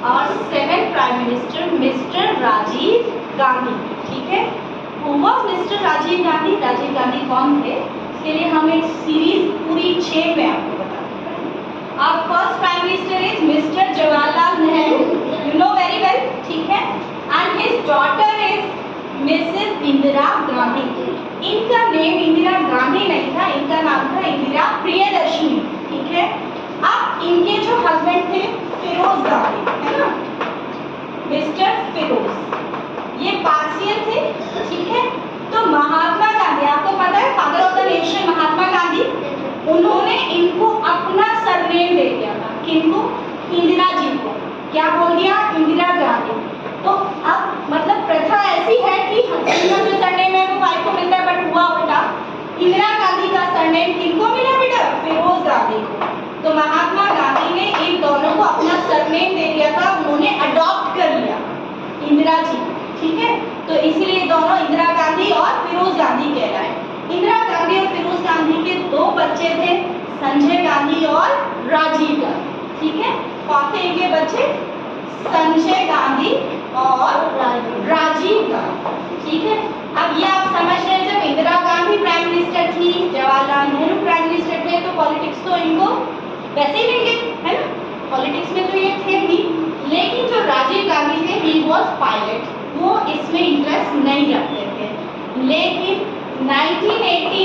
और 7th prime minister mister Rajiv Gandhi. ठीक है, Who was mister Rajiv Gandhi? Rajiv Gandhi कौन थे? इसके लिए हम एक सीरीज पूरी 6 में आपको बताते हैं। Our first prime minister is mister Jawaharlal Nehru, you know very well, ठीक है, and his daughter is Mrs Indira Gandhi. इनका नेम इंदिरा गांधी नहीं था, इनका नाम था इंदिरा प्रियदर्शनी। ठीक है, अब इनके जो हस्बैंड थे फिरोज गांधी, है ना, मिस्टर फिरोज, ये पार्सियल थे। ठीक है, तो महात्मा गांधी, आपको पता है father of the nation Mahatma Gandhi, उन्होंने इनको अपना सरनेम दे दिया था। किनको? इंदिरा जी को। क्या बोल दिया? इंदिरा गांधी। तो अब मतलब प्रथा ऐसी है कि हस्बैंड का जो सरनेम है वो वाइफ को मिलता है, बट हुआ उल्टा, इंदिरा गांधी का सरनेम किनको मिला बेटा? फिरोज गांधी को। तो महात्मा गांधी ने इन दोनों को अपना सरनेम दे दिया था, उन्होंने अडॉप्ट कर लिया इंदिरा जी। ठीक है, तो इसीलिए दोनों इंदिरा गांधी और फिरोज गांधी कहलाए। इंदिरा गांधी और फिरोज गांधी के 2 बच्चे थे, संजय गांधी और राजीव गांधी। ठीक है, कौन थे इनके बच्चे? संजय गांधी और राजीव गांधी। ठीक है, अब ये आप समझ रहे हैं, जब इंदिरा गांधी प्राइम मिनिस्टर थी, जवाहरलाल नेहरू प्राइम मिनिस्टर थे, तो पॉलिटिक्स तो इनको वैसे ही लेंगे, है ना, पॉलिटिक्स में तो ये थे ही। लेकिन जो राजीव गांधी थे, ही वॉज पायलट, वो इसमें इंटरेस्ट नहीं रखते थे। लेकिन 1980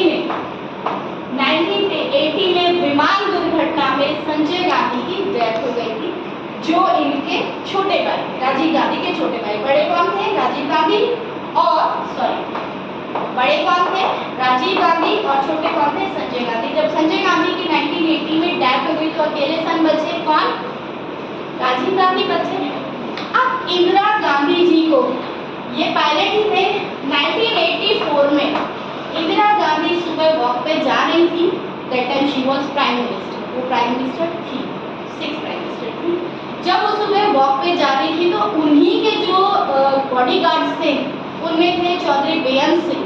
में विमान दुर्घटना में संजय गांधी की डेथ हो गई थी, जो इनके छोटे भाई, राजीव गांधी के छोटे भाई। बड़े कौन थे? राजीव गांधी और बड़े कौन थे? राजीव गांधी, और छोटे कौन थे? संजय गांधी। जब संजय गांधी की 1980 में डेथ हो गई तो अकेले सन बचे कौन? राजीव गांधी बचे। अब इंदिरा गांधी जी को, ये पायलट ही थे, 1984 में इंदिरा गांधी सुबह वॉक पे जा रही थी। That time she was prime minister, वो प्राइम मिनिस्टर थी, 6th प्राइम मिनिस्टर थी। जब वो सुबह वॉक पे जा रही थी तो उन्हीं के जो बॉडीगार्ड्स थे, उनमें थे चौधरी बेअंत सिंह।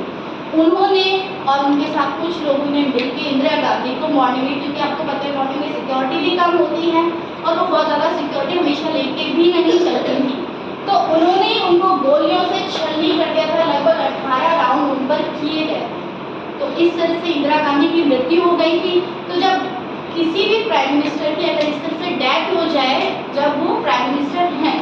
उन्होंने और उनके साथ कुछ लोगों ने मिलकर इंदिरा गांधी को मॉर्निंग में, क्योंकि आपको पता है मॉर्निंग में सिक्योरिटी भी कम होती है और वो बहुत ज़्यादा सिक्योरिटी हमेशा लेके भी नहीं चलती थी, तो उन्होंने उनको गोलियों से छलनी कर दिया था। लगभग 18 राउंड उन पर किए गए। तो इस तरह से इंदिरा गांधी की मृत्यु हो गई थी। तो जब किसी भी प्राइम मिनिस्टर की अगर इस तरह से डेथ हो जाए, जब वो प्राइम मिनिस्टर हैं,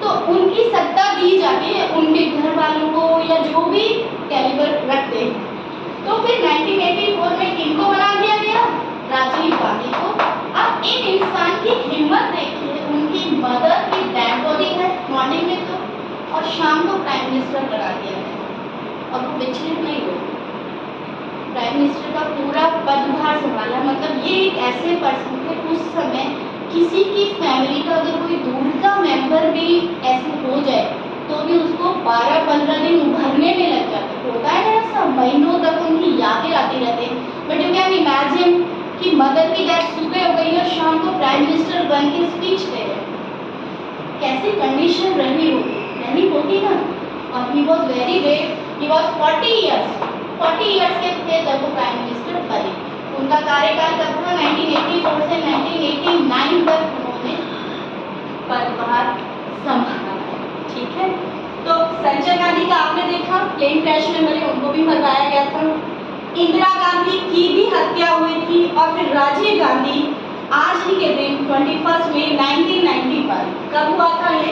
तो उनकी सत्ता दी जाती है उनके घर वालों को या जो भी कैलिबर रखते हैं। तो फिर 1984 में किनको बना दिया गया? राजीव गांधी को। अब इन इंसान की हिम्मत देखिए, उनकी मदर की डेड बॉडी है मॉर्निंग में तो, और शाम को प्राइम मिनिस्टर करा दिया है और वो विचलित नहीं हुए, प्राइम मिनिस्टर का पूरा पदभार संभाला। मतलब ये एक ऐसे पर्सन थे, उस समय किसी की फैमिली का अगर कोई दूर का मेंबर भी ऐसे हो जाए तो भी उसको 12-15 दिन उभरने में लग जाते। होता है ना ऐसा, महीनों तक उनकी यादें आती रहती हैं। बट यू कैन इमेजिन कि मदर की डेथ सुबह हो गई और शाम को प्राइम मिनिस्टर बन के स्पीच दे रहे, कैसी कंडीशन रही होगी ना। और he was very brave, he was 40 years के थे जब वो प्राइम मिनिस्टर बने। उनका कार्यकाल कब था? 1984 से 1989 तक उन्होंने पदभार संभाला। ठीक है, तो संजय गांधी का आपने देखा प्लेन क्रैश में मरे, उनको भी मरवाया गया था। इंदिरा गांधी की भी हत्या हुई थी। और फिर राजीव गांधी आज ही के दिन 21 मई 1991, कब हुआ था ये?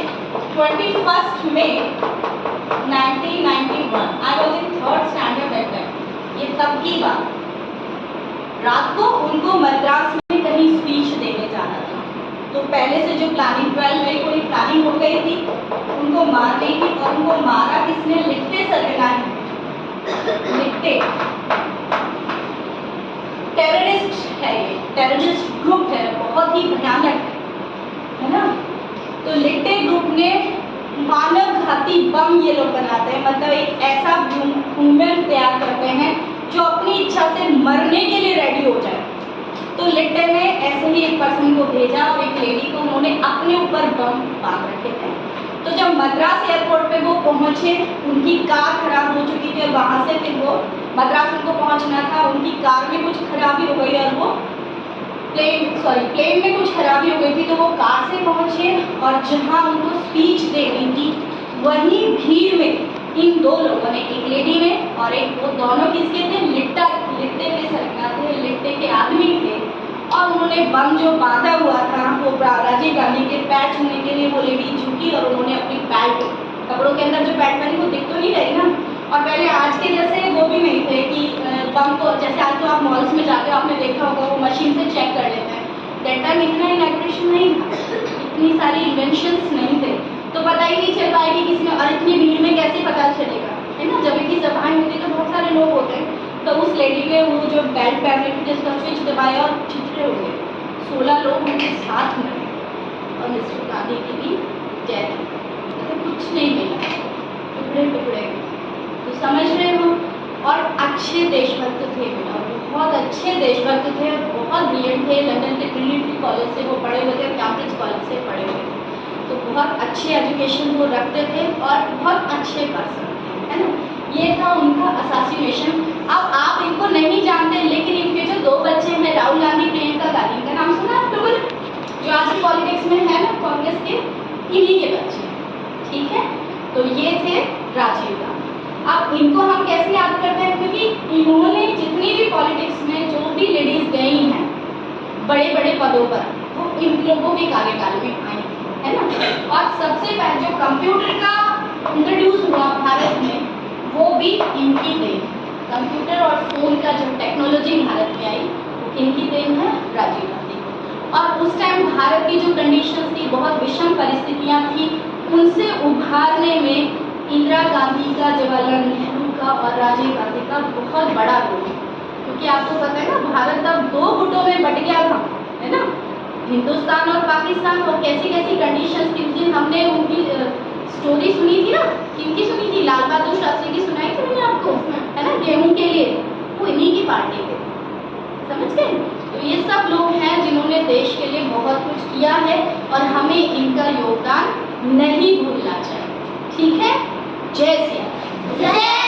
21 मई 1991। I was in 3rd standard that time. ये तब की बात। रात को उनको मद्रास में कहीं स्पीच देने जाना था, तो पहले से जो प्लानिंग 12 मई को प्लानिंग हो गई थी उनको मारने की। और उनको मारा किसने? लिट्टे सरगना, लिट्टे टेररिस्ट है, ये टेररिस्ट ग्रुप है, बहुत ही भयानक है ना। तो लिट्टे ग्रुप ने मानव घाती बम ये लोग बनाते हैं, मतलब एक ऐसा ह्यूमन तैयार करते हैं जो अपनी इच्छा से मरने के लिए रेडी हो जाए। तो लिट्टे ने ऐसे ही एक पर्सन को भेजा और एक लेडी को उन्होंने अपने ऊपर बम बांध रखे थे। तो जब मद्रास एयरपोर्ट पे वो पहुंचे, उनकी कार खराब हो चुकी थी और वहाँ से फिर वो मद्रास उनको पहुंचना था, उनकी कार में कुछ खराबी हो गई और वो प्लेन में कुछ खराबी हो गई थी तो वो कार से पहुंचे और जहां उनको स्पीच देनी थी वहीं भीड़ में इन दो लोगों ने, एक लेडी ने और एक, वो दोनों किसके थे, लिट्टे के सरकार थे, लिट्टे के आदमी थे। और उन्होंने बम जो बांधा हुआ था वो राजीव गांधी के पैर छूने के लिए वो लेडी झुकी और उन्होंने अपनी पैंट, कपड़ों के अंदर जो पैंट पहनी वो दिख तो नहीं रही ना। और पहले आज के जैसे वो भी नहीं थे कि बम को, जैसे आज तो आप मॉल्स में जाते हो, आपने देखा होगा वो मशीन से चेक कर लेते हैं। दैट टाइम इतना इनॉग्रेशन नहीं था, इतनी सारी इन्वेंशंस नहीं थे, तो पता ही नहीं चल पाएगी किसमें, और इतनी भीड़ में कैसे पता चलेगा, है ना। जब इतनी सभाएं होती तो बहुत सारे लोग होते हैं। तो उस लेडी ने वो जो बेल्ट पहन रही थी जिसका स्विच दबाया और छितरे हो गए, 16 लोग उनके साथ मरे और मिस्टर गांधी की भी डेथ, तो कुछ नहीं मिला, टुकड़े टुकड़े। तो समझ रहे हो। और अच्छे देशभक्त थे बेटा, बहुत अच्छे देशभक्त थे, बहुत ब्रिलियंट थे। लंदन के ट्रिनिटी कॉलेज से वो पढ़े हुए थे, कैम्ब्रिज कॉलेज से पढ़े हुए थे, तो बहुत अच्छे एजुकेशन वो रखते थे और बहुत अच्छे पर्सन थे, है ना। ये था उनका असासिनेशन। अब आप इनको नहीं जानते, लेकिन इनके जो दो बच्चे हैं, राहुल गांधी, प्रियंका गांधी, इनका नाम सुना आप लोगों ने, जो आज भी पॉलिटिक्स में है ना, कांग्रेस के, इन्हीं के बच्चे, ठीक है। तो ये थे राजीव गांधी। अब इनको हम कैसे याद करते हैं, क्योंकि इन्होंने जितनी भी पॉलिटिक्स में जो भी लेडीज गई हैं बड़े बड़े पदों पर, वो इन लोगों के कार्यकाल में आई, है ना। और सबसे पहले जो कंप्यूटर का इंट्रोड्यूस हुआ भारत में वो भी इनकी देन, कंप्यूटर और फोन का जो टेक्नोलॉजी भारत में आई वो इनकी देन है, राजीव गांधी को। और उस टाइम भारत की जो कंडीशंस थी, बहुत विषम परिस्थितियां थी, उनसे उभारने में इंदिरा गांधी का, जवाहरलाल नेहरू का और राजीव गांधी का बहुत बड़ा रोल है। क्योंकि आपको पता है ना, भारत अब 2 गुटों में बट गया था, है ना, हिंदुस्तान और पाकिस्तान। और कैसी कैसी कंडीशंस थी, उस दिन हमने उनकी स्टोरी सुनी थी ना, किनकी सुनी थी, लाल बहादुर शास्त्री की सुनाई थी मैंने आपको, है ना, गेहूं के लिए, वो इन्हीं की पार्टी के, समझ गए। तो ये सब लोग हैं जिन्होंने देश के लिए बहुत कुछ किया है और हमें इनका योगदान नहीं भूलना चाहिए, ठीक है। जय श्री राम।